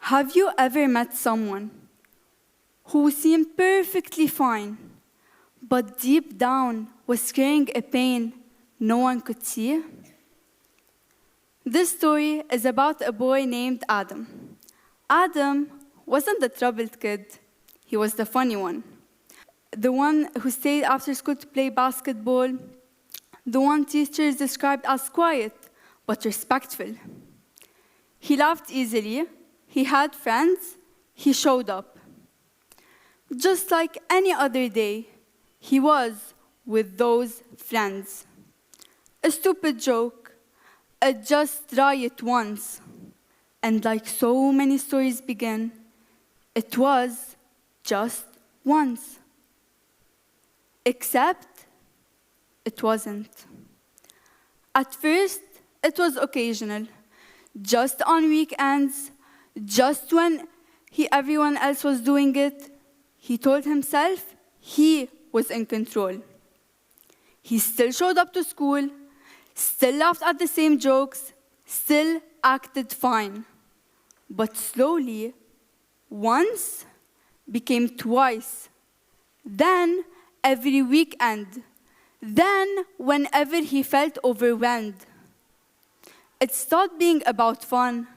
Have you ever met someone who seemed perfectly fine, but deep down was carrying a pain no one could see? This story is about a boy named Adam. Adam wasn't the troubled kid. He was the funny one. The one who stayed after school to play basketball. The one teachers described as quiet, but respectful. He laughed easily. He had friends. He showed up. Just like any other day, he was with those friends. A stupid joke, a just try it once. And like so many stories begin, it was just once. Except it wasn't. At first, it was occasional, just on weekends, just when everyone else was doing it. He told himself he was in control. He still showed up to school, still laughed at the same jokes, still acted fine. But slowly, once became twice, then every weekend, then whenever he felt overwhelmed. It stopped being about fun.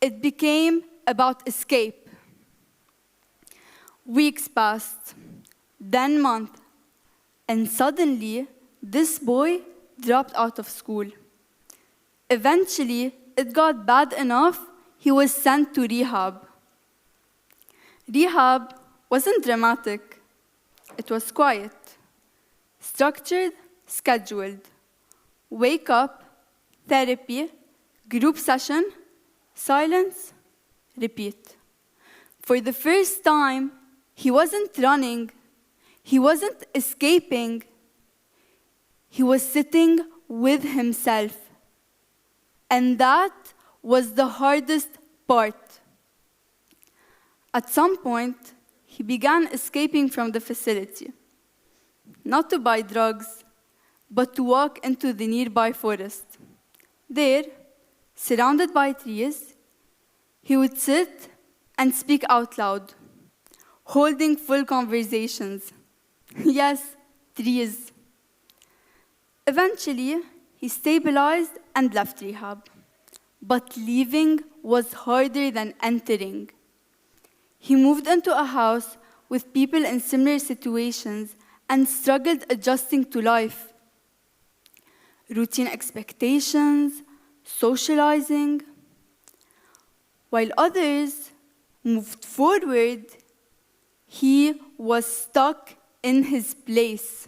It became about escape. Weeks passed, then months, and suddenly, this boy dropped out of school. Eventually, it got bad enough, he was sent to rehab. Rehab wasn't dramatic. It was quiet, structured, scheduled. Wake up, therapy, group session, silence, repeat. For the first time, he wasn't running. He wasn't escaping. He was sitting with himself. And that was the hardest part. At some point, he began escaping from the facility. Not to buy drugs, but to walk into the nearby forest. There, surrounded by trees, he would sit and speak out loud, holding full conversations. Yes, trees. Eventually, he stabilized and left rehab. But leaving was harder than entering. He moved into a house with people in similar situations and struggled adjusting to life. Routine expectations, socializing. While others moved forward, he was stuck in his place.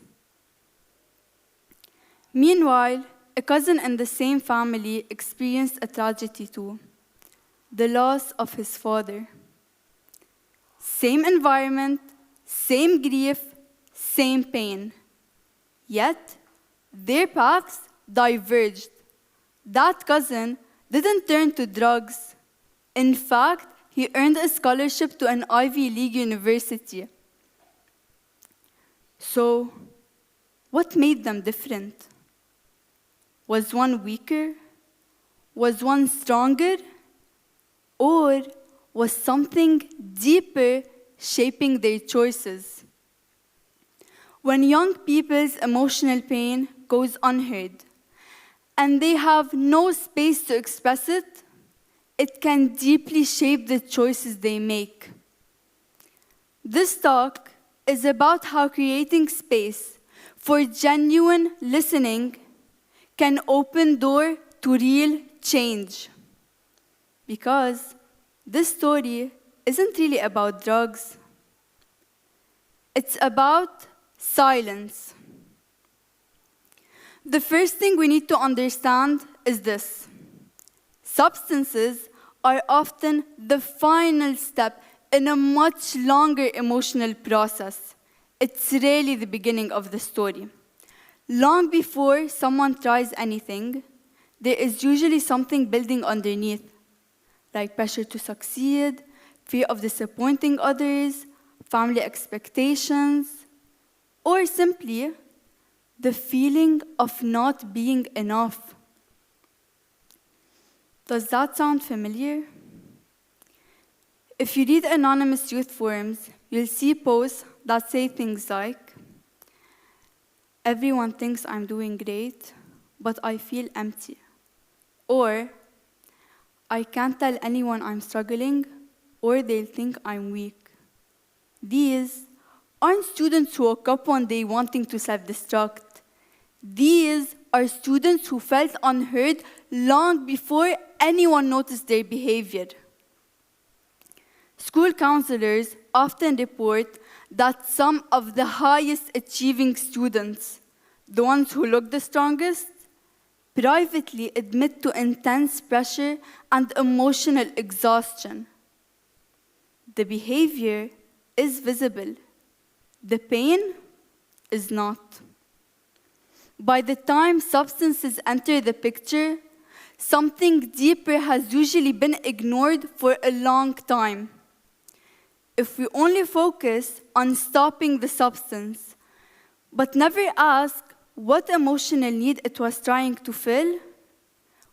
Meanwhile, a cousin in the same family experienced a tragedy too, the loss of his father. Same environment, same grief, same pain. Yet, their paths diverged. That cousin didn't turn to drugs. In fact, he earned a scholarship to an Ivy League university. So, what made them different? Was one weaker? Was one stronger? Or was something deeper shaping their choices? When young people's emotional pain goes unheard, and they have no space to express it, it can deeply shape the choices they make. This talk is about how creating space for genuine listening can open door to real change. Because this story isn't really about drugs. It's about silence. The first thing we need to understand is this. Substances are often the final step in a much longer emotional process. It's really the beginning of the story. Long before someone tries anything, there is usually something building underneath, like pressure to succeed, fear of disappointing others, family expectations, or simply the feeling of not being enough. Does that sound familiar? If you read anonymous youth forums, you'll see posts that say things like, "Everyone thinks I'm doing great, but I feel empty." Or, "I can't tell anyone I'm struggling, or they'll think I'm weak." These aren't students who woke up one day wanting to self-destruct. These are students who felt unheard long before anyone noticed their behavior. School counselors often report that some of the highest achieving students, the ones who look the strongest, privately admit to intense pressure and emotional exhaustion. The behavior is visible. The pain is not. By the time substances enter the picture, something deeper has usually been ignored for a long time. If we only focus on stopping the substance, but never ask what emotional need it was trying to fill,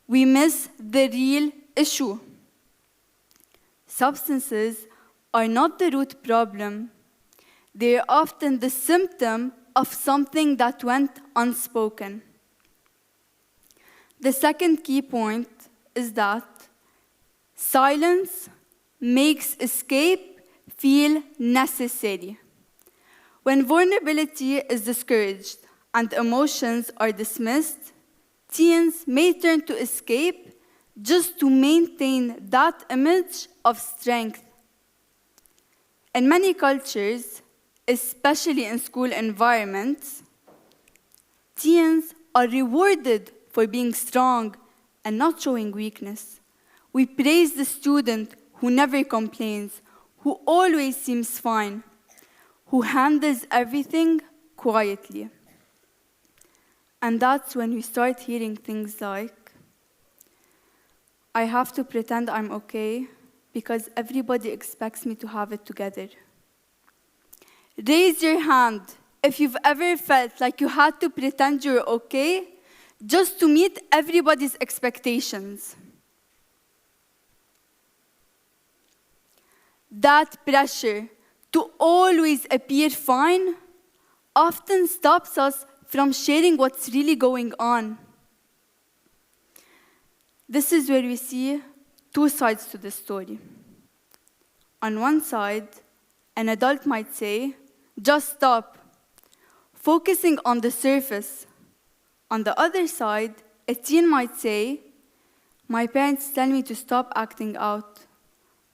we miss the real issue. Substances are not the root problem. They are often the symptom of something that went unspoken. The second key point is that silence makes escape feel necessary. When vulnerability is discouraged and emotions are dismissed, teens may turn to escape just to maintain that image of strength. In many cultures, especially in school environments, teens are rewarded for being strong and not showing weakness. We praise the student who never complains, who always seems fine, who handles everything quietly. And that's when we start hearing things like, "I have to pretend I'm okay because everybody expects me to have it together." Raise your hand if you've ever felt like you had to pretend you're okay just to meet everybody's expectations. That pressure to always appear fine often stops us from sharing what's really going on. This is where we see two sides to the story. On one side, an adult might say, "Just stop," focusing on the surface. On the other side, a teen might say, "My parents tell me to stop acting out,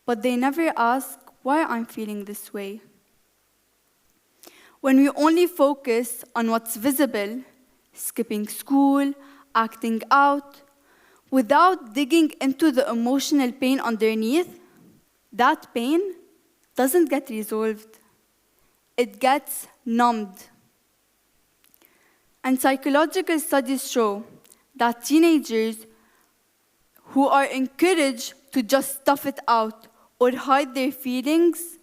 but they never ask why I'm feeling this way." When we only focus on what's visible, skipping school, acting out, without digging into the emotional pain underneath, that pain doesn't get resolved. It gets numbed. And psychological studies show that teenagers who are encouraged to just stuff it out or hide their feelings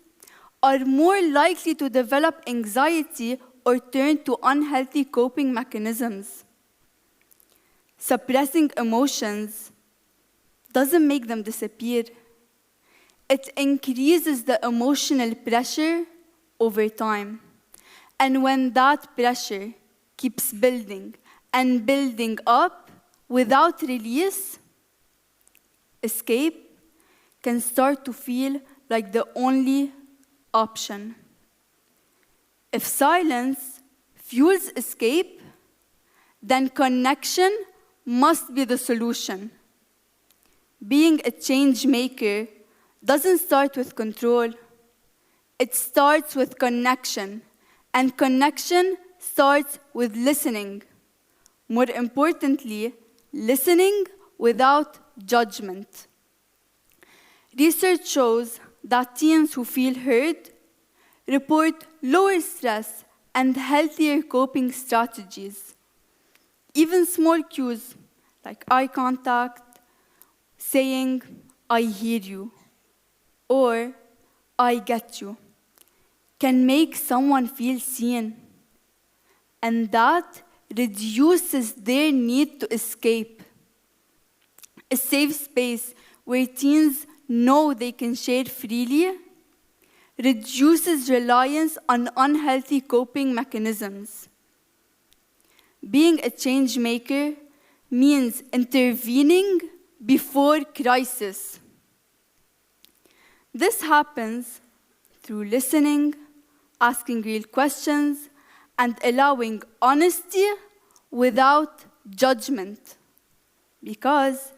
are more likely to develop anxiety or turn to unhealthy coping mechanisms. Suppressing emotions doesn't make them disappear. It increases the emotional pressure over time. And when that pressure keeps building and building up without release, escape can start to feel like the only option. If silence fuels escape, then connection must be the solution. Being a change maker doesn't start with control. It starts with connection, and connection starts with listening. More importantly, listening without judgment. Research shows that teens who feel heard report lower stress and healthier coping strategies. Even small cues like eye contact, saying, "I hear you," or "I get you," can make someone feel seen. And that reduces their need to escape. A safe space where teens know they can share freely reduces reliance on unhealthy coping mechanisms. Being a change maker means intervening before crisis. This happens through listening, asking real questions, and allowing honesty without judgment. Because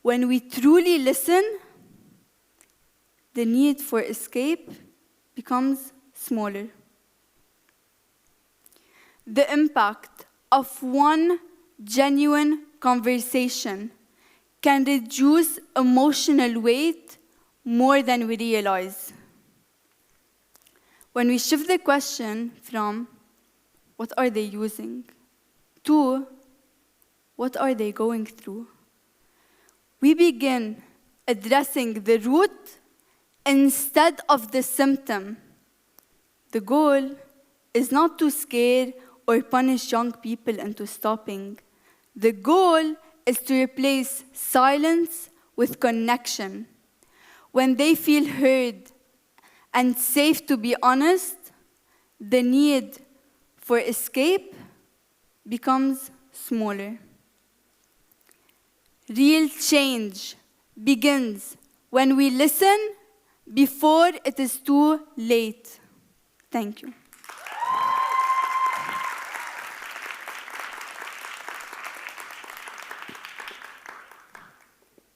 when we truly listen, the need for escape becomes smaller. The impact of one genuine conversation can reduce emotional weight more than we realize. When we shift the question from, what are they using, to, what are they going through, we begin addressing the root instead of the symptom. The goal is not to scare or punish young people into stopping. The goal is to replace silence with connection. When they feel heard and safe to be honest, the need for escape becomes smaller. Real change begins when we listen before it is too late. Thank you.